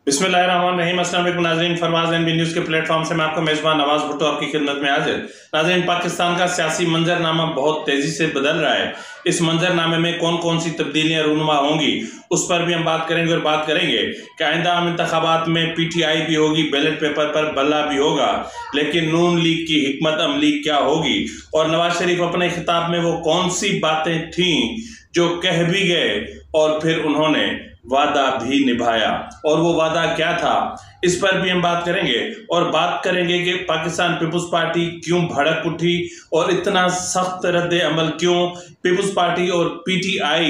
बिस्मिल्लाहिर्रहमानिर्रहीम। अस्सलाम वालेकुम नाज़रीन, फरवाज़ एनबी न्यूज़ के प्लेटफॉर्म से मैं आपका मेज़बान नवाज़ भुट्टो आपकी खिदमत में हाजिर। नाज़रीन, पाकिस्तान का सियासी मंजरनामा बहुत तेज़ी से बदल रहा है। इस मंजरनामे में कौन कौन सी तब्दीलियाँ रूनुमा होंगी उस पर भी हम बात करेंगे। और बात करेंगे कि आइंदा आम इंतखाबात में PTI भी होगी, बैलेट पेपर पर बल्ला भी होगा, लेकिन नून लीग की हिकमत अमली क्या होगी, और नवाज शरीफ अपने खिताब में वो कौन सी बातें थीं जो कह भी गए और फिर उन्होंने वादा भी निभाया, और वो वादा क्या था, इस पर भी हम बात करेंगे। और बात करेंगे कि पाकिस्तान पीपुल्स पार्टी क्यों भड़क उठी और इतना सख्त रद्द अमल क्यों, पीपुल्स पार्टी और PTI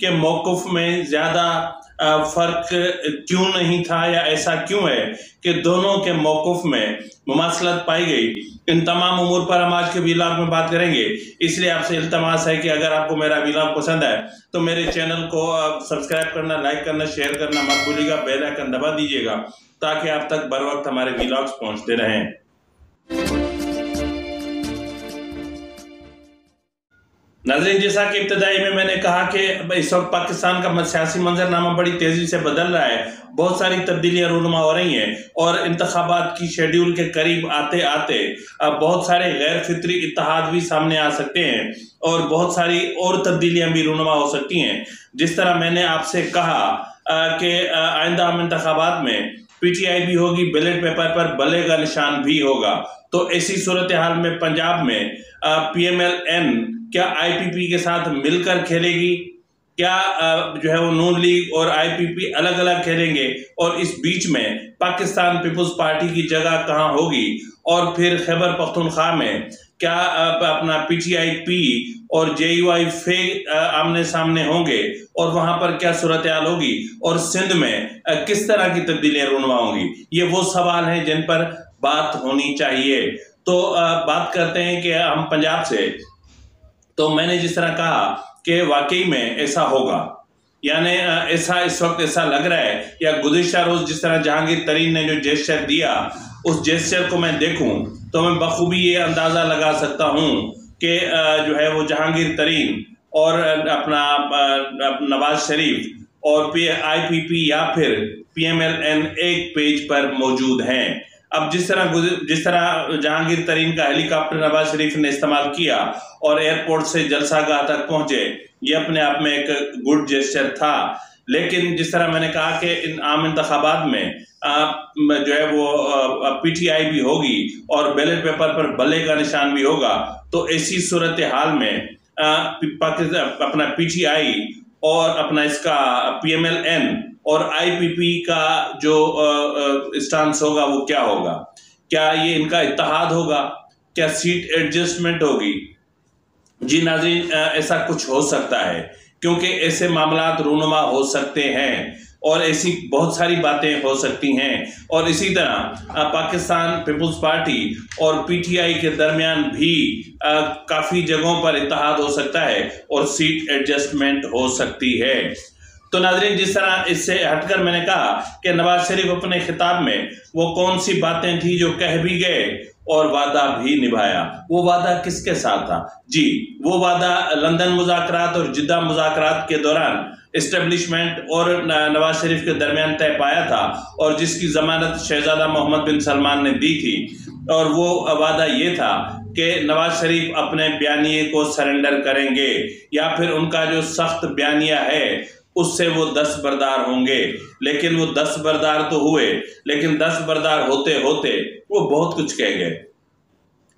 के मौक़िफ़ में ज़्यादा फ़र्क क्यों नहीं था, या ऐसा क्यों है कि दोनों के मौक़िफ़ में मुमासलत पाई गई। इन तमाम उमूर पर हम आज के व्लॉग में बात करेंगे। इसलिए आपसे इल्तमास है कि अगर आपको मेरा व्लॉग पसंद है तो मेरे चैनल को सब्सक्राइब करना, लाइक करना, शेयर करना मत भूलिएगा। बेल आइकन दबा दीजिएगा ताकि आप तक बर वक्त हमारे व्लॉग्स पहुंचते रहें। नाज़रीन, जैसा कि इब्तदाई में मैंने कहा कि इस वक्त पाकिस्तान का सियासी मंजरनामा बड़ी तेज़ी से बदल रहा है। बहुत सारी तब्दीलियाँ रूनुमा हो रही हैं और इंतखाबात की शेड्यूल के करीब आते आते बहुत सारे गैर फितरी इत्तेहाद भी सामने आ सकते हैं और बहुत सारी और तब्दीलियाँ भी रूनुमा हो सकती हैं। जिस तरह मैंने आपसे कहा कि आइंदा आम इंतखाबात में PTI भी होगी, बैलेट पेपर पर बल्ले का निशान भी होगा। तो ऐसी सूरत हाल में पंजाब में PMLN क्या IPP के साथ मिलकर खेलेगी, क्या जो है वो नून लीग और IPP अलग अलग खेलेंगे, और इस बीच में पाकिस्तान पीपुल्स पार्टी की जगह कहाँ होगी, और फिर खैबर पख्तूनख्वा में क्या अपना PTIP और JUI आमने सामने होंगे और वहां पर क्या सूरत हाल होगी, और सिंध में किस तरह की तब्दीलियां रूनुमा होंगी। ये वो सवाल हैं जिन पर बात होनी चाहिए। तो बात करते हैं कि हम पंजाब से, तो मैंने जिस तरह कहा कि वाकई में ऐसा होगा, यानी ऐसा इस वक्त ऐसा लग रहा है, या गुज़िश्ता रोज जिस तरह जहांगीर तरीन ने जो जेस्चर दिया उस जेस्चर को मैं देखूं तो मैं बखूबी ये अंदाज़ा लगा सकता हूं कि जो है वो जहांगीर तरीन और अपना नवाज शरीफ और IPP या फिर PMLN एक पेज पर मौजूद हैं। अब जिस तरह जहांगीर तरीन का हेलीकॉप्टर नवाज शरीफ ने इस्तेमाल किया और एयरपोर्ट से जलसागाह तक पहुंचे, ये अपने आप में एक गुड जेस्चर था। लेकिन जिस तरह मैंने कहा कि इन आम इंतखाबात में जो है वो PTI भी होगी और बैलेट पेपर पर बल्ले का निशान भी होगा, तो ऐसी सूरत हाल में अपना PTI और अपना इसका PMLN और IPP का जो स्टांस होगा वो क्या होगा। क्या ये इनका इत्तेहाद होगा, क्या सीट एडजस्टमेंट होगी? जी नाज़रीन, ऐसा कुछ हो सकता है क्योंकि ऐसे मामलात रूनुमा हो सकते हैं और ऐसी बहुत सारी बातें हो सकती हैं। और इसी तरह पाकिस्तान पीपुल्स पार्टी और PTI के दरमियान भी काफ़ी जगहों पर इत्तेहाद हो सकता है और सीट एडजस्टमेंट हो सकती है। तो नाज़रीन, जिस तरह इससे हटकर मैंने कहा कि नवाज शरीफ अपने खिताब में वो कौन सी बातें थी जो कह भी गए और वादा भी निभाया। वो वादा किसके साथ था? जी, वो वादा लंदन मुज़ाकरात और जिद्दा मुज़ाकरात के दौरान इस्टेब्लिशमेंट और नवाज शरीफ के दरमियान तय पाया था, और जिसकी ज़मानत शहजादा मोहम्मद बिन सलमान ने दी थी। और वो वादा ये था कि नवाज शरीफ अपने बयानिए को सरेंडर करेंगे, या फिर उनका जो सख्त बयानिया है उससे वो दस्तबरदार होंगे। लेकिन वो दस्तबरदार तो हुए, लेकिन दस्तबरदार होते होते वो बहुत कुछ कह गए।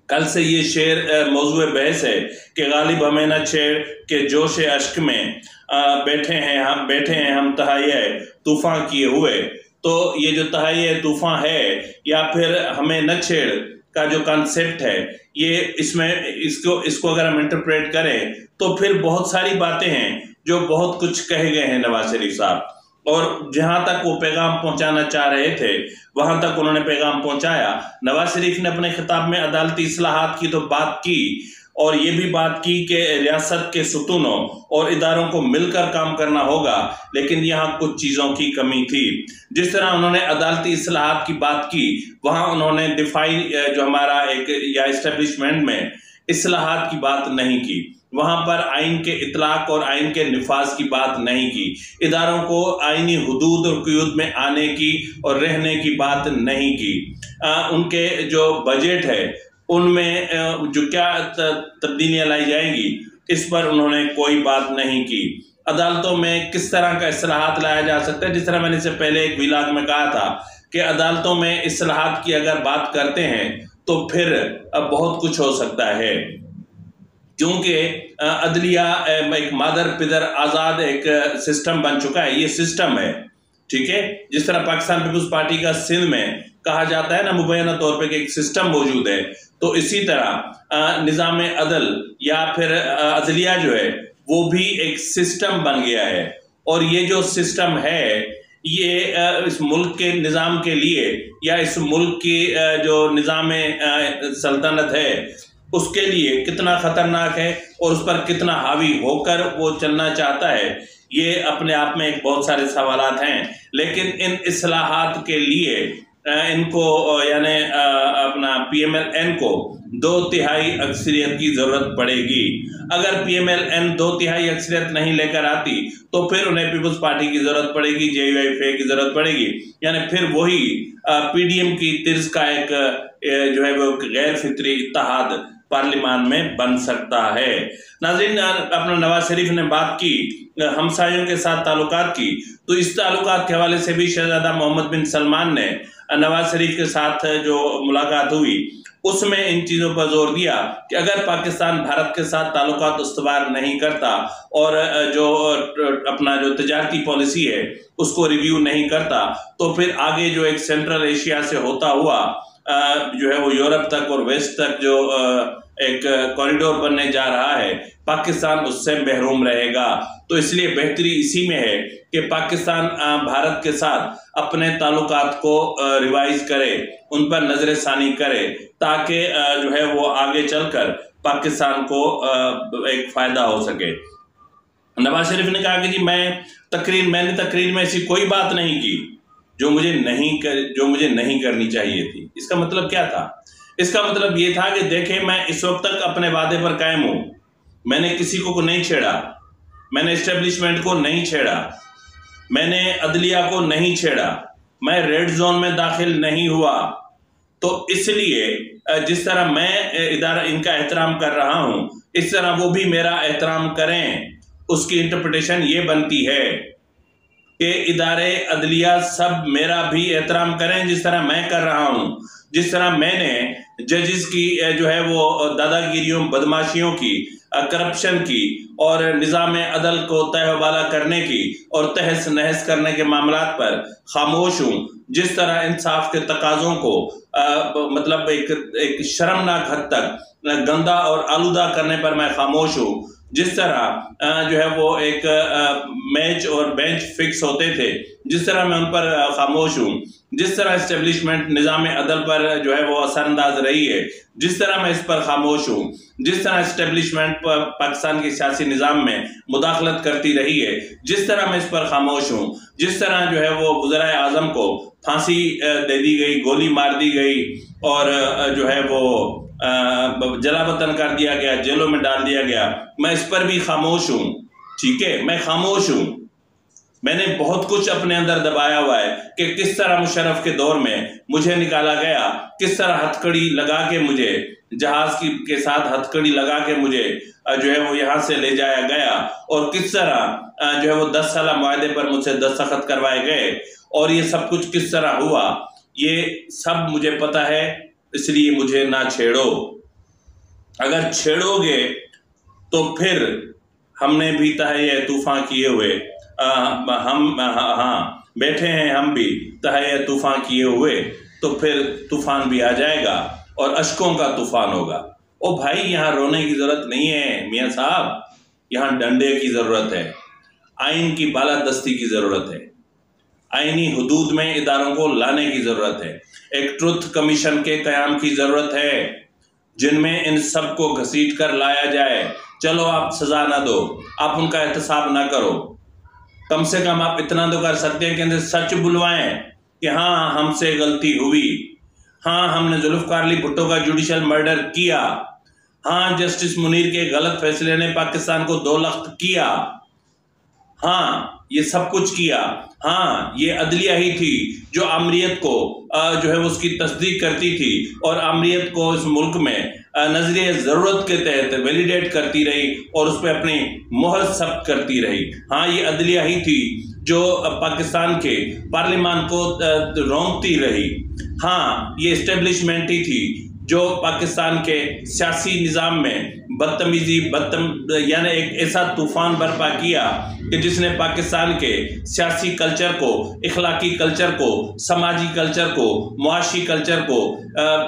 कल से ये शेर मौजूए बहस है कि गालिब हमें न छेड़ के जोश अश्क में बैठे हैं हम तहाये तूफान किए हुए। तो ये जो तहाये तूफान है या फिर हमें न छेड़ का जो कॉन्सेप्ट है, ये इसको अगर हम इंटरप्रेट करें तो फिर बहुत सारी बातें हैं जो बहुत कुछ कहे गए हैं नवाज शरीफ साहब, और जहां तक वो पैगाम पहुंचाना चाह रहे थे वहां तक उन्होंने पैगाम पहुंचाया। नवाज शरीफ ने अपने खिताब में अदालती इस्लाहात की तो बात की, और ये भी बात की कि रियासत के सुतूनों और इदारों को मिलकर काम करना होगा, लेकिन यहाँ कुछ चीज़ों की कमी थी। जिस तरह उन्होंने अदालती इस्लाहात की बात की, वहाँ उन्होंने दिफाई जो हमारा एक या इस्टेब्लिशमेंट में इस्लाहात की बात नहीं की। وہاں پر آئین کے اطلاق اور آئین کے نفاذ کی بات نہیں کی، اداروں کو آئینی حدود اور قیود میں آنے کی اور رہنے کی بات نہیں کی، ان کے جو بجٹ ہے ان میں جو کیا تبدیلیاں لائی جائیں گی اس پر انہوں نے کوئی بات نہیں کی۔ عدالتوں میں کس طرح کا اصلاحات لایا جا سکتا ہے، جس طرح میں نے اس سے پہلے ایک ویلاگ میں کہا تھا کہ عدالتوں میں اصلاحات کی اگر بات کرتے ہیں تو پھر بہت کچھ ہو سکتا ہے، کیونکہ عدلیہ ایک مادر پدر آزاد ایک سسٹم بن چکا ہے، یہ سسٹم ہے، ٹھیک ہے، جس طرح پاکستان پیپلز پارٹی کا سندھ میں کہا جاتا ہے نا مبینہ طور پہ کہ ایک سسٹم موجود ہے، تو اسی طرح نظام عدل یا پھر عدلیہ جو ہے وہ بھی ایک سسٹم بن گیا ہے، اور یہ جو سسٹم ہے یہ اس ملک کے نظام کے لیے یا اس ملک کی جو نظام سلطنت ہے اس کے لیے کتنا خطرناک ہے اور اس پر کتنا حاوی ہو کر وہ چلنا چاہتا ہے، یہ اپنے آپ میں ایک بہت سارے سوالات ہیں۔ لیکن ان اصلاحات کے لیے ان کو یعنی اپنا پی ایم ایل این کو 2/3 اکثریت کی ضرورت پڑے گی۔ اگر پی ایم ایل این 2/3 اکثریت نہیں لے کر آتی تو پھر انہیں پیپلز پارٹی کی ضرورت پڑے گی، JUIF کی ضرورت پڑے گی، یعنی پھر وہی پی ڈی ایم کی طرز کا ایک جو ہے وہ غیر فطری اتحاد پارلیمان میں بن سکتا ہے۔ ناظرین، اپنا نواز شریف نے بات کی ہمسایوں کے ساتھ تعلقات کی، تو اس تعلقات کے حوالے سے بھی شہزادہ محمد بن سلمان نے نواز شریف کے ساتھ جو ملاقات ہوئی اس میں ان چیزوں پر زور دیا کہ اگر پاکستان بھارت کے ساتھ تعلقات استوار نہیں کرتا اور جو اپنا جو تجارتی پالیسی ہے اس کو ریویو نہیں کرتا تو پھر آگے جو ایک سینٹرل ایشیا سے ہوتا ہوا جو ہے وہ یورپ تک اور ویسٹ تک جو ایک کوریڈور بننے جا رہا ہے، پاکستان اس سے محروم رہے گا۔ تو اس لیے بہتری اسی میں ہے کہ پاکستان بھارت کے ساتھ اپنے تعلقات کو ریوائز کرے، ان پر نظر ثانی کرے، تاکہ جو ہے وہ آگے چل کر پاکستان کو ایک فائدہ ہو سکے۔ نواز شریف نے کہا کہ جی میں نے تقریر میں ایسی کوئی بات نہیں کی جو مجھے نہیں کرنی چاہیے تھی۔ اس کا مطلب کیا تھا؟ اس کا مطلب یہ تھا کہ دیکھیں میں اس وقت تک اپنے وعدے پر قائم ہوں، میں نے کسی کو نہیں چھیڑا، میں نے اسٹیبلشمنٹ کو نہیں چھیڑا، میں نے عدلیہ کو نہیں چھیڑا، میں ریڈ زون میں داخل نہیں ہوا، تو اس لیے جس طرح میں ان کا احترام کر رہا ہوں اس طرح وہ بھی میرا احترام کریں۔ اس کی انٹرپریٹیشن یہ بنتی ہے کہ ادارے عدلیہ سب میرا بھی احترام کریں جس طرح میں کر رہا ہوں، جس طرح میں نے ججز کی جو ہے وہ دادا گیریوں، بدماشیوں کی، کرپشن کی اور نظام عدل کو تہہ و بالا کرنے کی اور تہس نہس کرنے کے معاملات پر خاموش ہوں، جس طرح انصاف کے تقاضوں کو مطلب ایک شرمناک حد تک گندا اور آلودہ کرنے پر میں خاموش ہوں، جس طرح جو ہے وہ ایک میچ اور بینچ فکس ہوتے تھے جس طرح میں ان پر خاموش ہوں، جس طرح اسٹیبلشمنٹ نظام عدل پر جو ہے وہ اثر انداز رہی ہے جس طرح میں اس پر خاموش ہوں، جس طرح اسٹیبلشمنٹ پاکستان کے سیاسی نظام میں مداخلت کرتی رہی ہے جس طرح میں اس پر خاموش ہوں، جس طرح جو ہے وہ وزرائے اعظم کو پھانسی دے دی گئی، گولی مار دی گئی اور جو ہے وہ جلا وطن کر دیا گیا، جیلوں میں ڈال دیا گیا، میں اس پر بھی خاموش ہوں، ٹھیک ہے، میں خاموش ہوں۔ میں نے بہت کچھ اپنے اندر دبایا ہوا ہے کہ کس طرح مشرف کے دور میں مجھے نکالا گیا، کس طرح ہتھکڑی لگا کے مجھے جہاز کے ساتھ ہتھکڑی لگا کے مجھے جو ہے وہ یہاں سے لے جایا گیا اور کس طرح جو ہے وہ 10 سالہ معاہدے پر مجھ سے دستخط کروائے گئے اور یہ سب کچھ کس طرح ہوا، یہ سب مجھے پتا ہے، اس لیے مجھے نہ چھیڑو۔ اگر چھیڑو گے تو پھر ہم نے بھی تہیہ طوفان کیے ہوئے بیٹھے ہیں، ہم بھی تہیہ طوفان کیے ہوئے، تو پھر طوفان بھی آ جائے گا اور اشکوں کا طوفان ہوگا۔ او بھائی یہاں رونے کی ضرورت نہیں ہے میاں صاحب، یہاں ڈنڈے کی ضرورت ہے، آئین کی بالادستی کی ضرورت ہے، آئینی حدود میں اداروں کو لانے کی ضرورت ہے، ایک ٹروتھ کمیشن کے قیام کی ضرورت ہے جن میں ان سب کو گھسیٹ کر لایا جائے۔ چلو آپ سزا نہ دو، آپ ان کا احتساب نہ کرو، کم سے کم آپ اتنا تو کر سکتے ہیں کہ انہیں سچ بلوائیں کہ ہاں ہم سے غلطی ہوئی، ہاں ہم نے ذوالفقار علی بھٹو کا جوڈیشل مرڈر کیا، हाँ, जस्टिस मुनीर के गलत फैसले ने पाकिस्तान को दो लख्त किया। हाँ, ये सब कुछ किया। हाँ, ये अदलिया ही थी जो आमरीत को जो है उसकी तस्दीक करती थी और आमरीत को इस मुल्क में नजरिए ज़रूरत के तहत वैलिडेट करती रही और उस पर अपनी मोहर सख्त करती रही। हाँ, ये अदलिया ही थी जो पाकिस्तान के पार्लियामान को रोंकती रही। हाँ, ये इस्टेब्लिशमेंट ही थी जो पाकिस्तान के सियासी निज़ाम में बदतमीजी यानी एक ऐसा तूफान बर्पा किया कि जिसने पाकिस्तान के सियासी कल्चर को, इखलाकी कल्चर को, समाजी कल्चर को, मुआशी कल्चर को,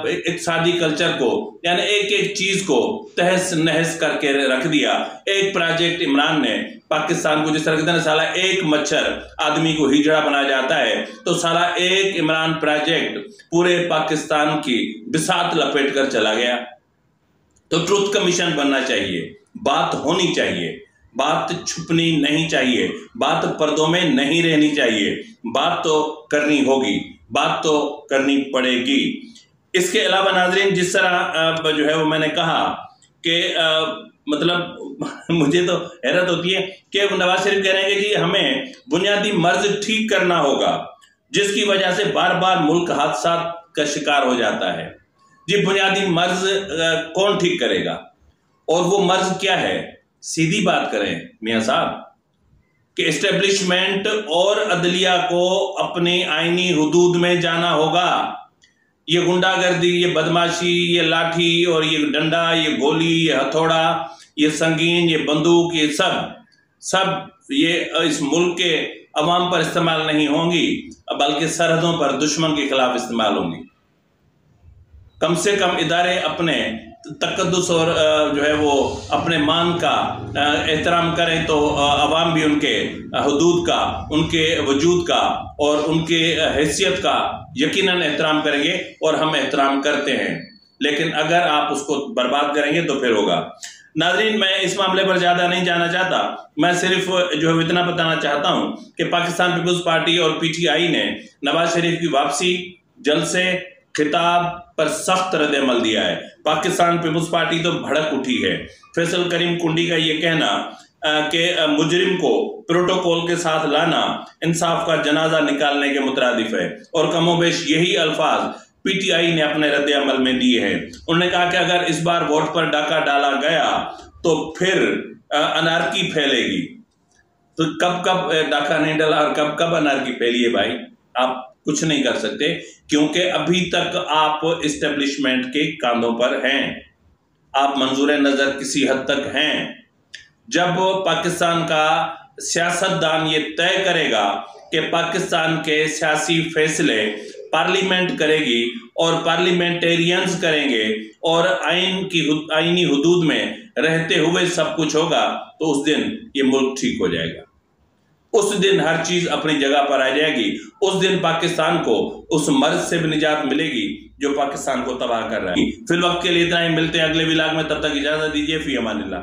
इक़्तिसादी कल्चर को, यानी एक एक चीज़ को तहस नहस करके रख दिया। एक प्रोजेक्ट इमरान ने पाकिस्तान को, जिस तरह कहते हैं साला एक मच्छर आदमी को हिजड़ा बना जाता है, तो साला एक इमरान प्रोजेक्ट पूरे पाकिस्तान की बिसात लपेट कर चला गया। तो ट्रुथ कमीशन बनना चाहिए, बात होनी चाहिए, बात छुपनी नहीं चाहिए, बात पर्दों में नहीं रहनी चाहिए, बात तो करनी होगी, बात तो करनी पड़ेगी। इसके अलावा नाज़रीन, जिस तरह जो है वो मैंने कहा कि मतलब मुझे तो हैरत होती है कि नवाज शरीफ कह रहे हैं कि जी हमें बुनियादी मर्ज ठीक करना होगा जिसकी वजह से बार बार मुल्क हादसा का शिकार हो जाता है। जी बुनियादी मर्ज कौन ठीक करेगा और वो मर्ज क्या है? सीधी बात करें मियां साहब कि एस्टेब्लिशमेंट और अदलिया को अपनी आईनी हुदूद में जाना होगा। ये गुंडागर्दी, ये बदमाशी, ये लाठी और ये डंडा, ये गोली, ये हथौड़ा, ये संगीन, ये बंदूक, ये सब ये इस मुल्क के अवाम पर इस्तेमाल नहीं होंगी, बल्कि सरहदों पर दुश्मन के खिलाफ इस्तेमाल होंगी। कम से कम इदारे अपने तकद्दुस और जो है वो अपने मान का एहतराम करें तो अवाम भी उनके हुदूद का, उनके वजूद का और उनके हैसियत का यकीनन एहतराम करेंगे और हम एहतराम करते हैं। लेकिन अगर आप उसको बर्बाद करेंगे तो फिर होगा। नाज़रीन, मैं इस मामले पर ज़्यादा नहीं जाना चाहता, मैं सिर्फ जो है इतना बताना चाहता हूँ कि पाकिस्तान पीपल्स पार्टी और पीटीआई ने नवाज शरीफ की वापसी, जलसे, खिताब पर सख्त रद्द-ए-अमल दिया है। पाकिस्तान पीपल्स पार्टी तो भड़क उठी है। फैसल करीम कुंडी का ये कहना कि मुजरिम को प्रोटोकॉल के साथ लाना इंसाफ का जनाजा निकालने के मुतरादिफ है और कमोबेश यही अल्फाज पीटीआई ने अपने रद्द-ए-अमल में दिए हैं। उन्होंने कहा कि अगर इस बार वोट पर डाका डाला गया तो फिर अनारकी फैलेगी। तो कब कब डाका नहीं डाला और कब कब अनारकी फैली है भाई? आप कुछ नहीं कर सकते क्योंकि अभी तक आप इस्टेब्लिशमेंट के कांधों पर हैं, आप मंजूर नजर किसी हद तक हैं। जब पाकिस्तान का सियासतदान ये तय करेगा कि पाकिस्तान के सियासी फैसले पार्लियामेंट करेगी और पार्लियामेंटेरियंस करेंगे और आईनी हुदूद में रहते हुए सब कुछ होगा, तो उस दिन ये मुल्क ठीक हो जाएगा। उस दिन हर चीज अपनी जगह पर आ जाएगी। उस दिन पाकिस्तान को उस मर्ज से भी निजात मिलेगी जो पाकिस्तान को तबाह कर रहा है। फिल वक्त के लिए इतना ही, मिलते हैं अगले व्लॉग में, तब तक इजाजत दीजिए। फी अमानिल्लाह।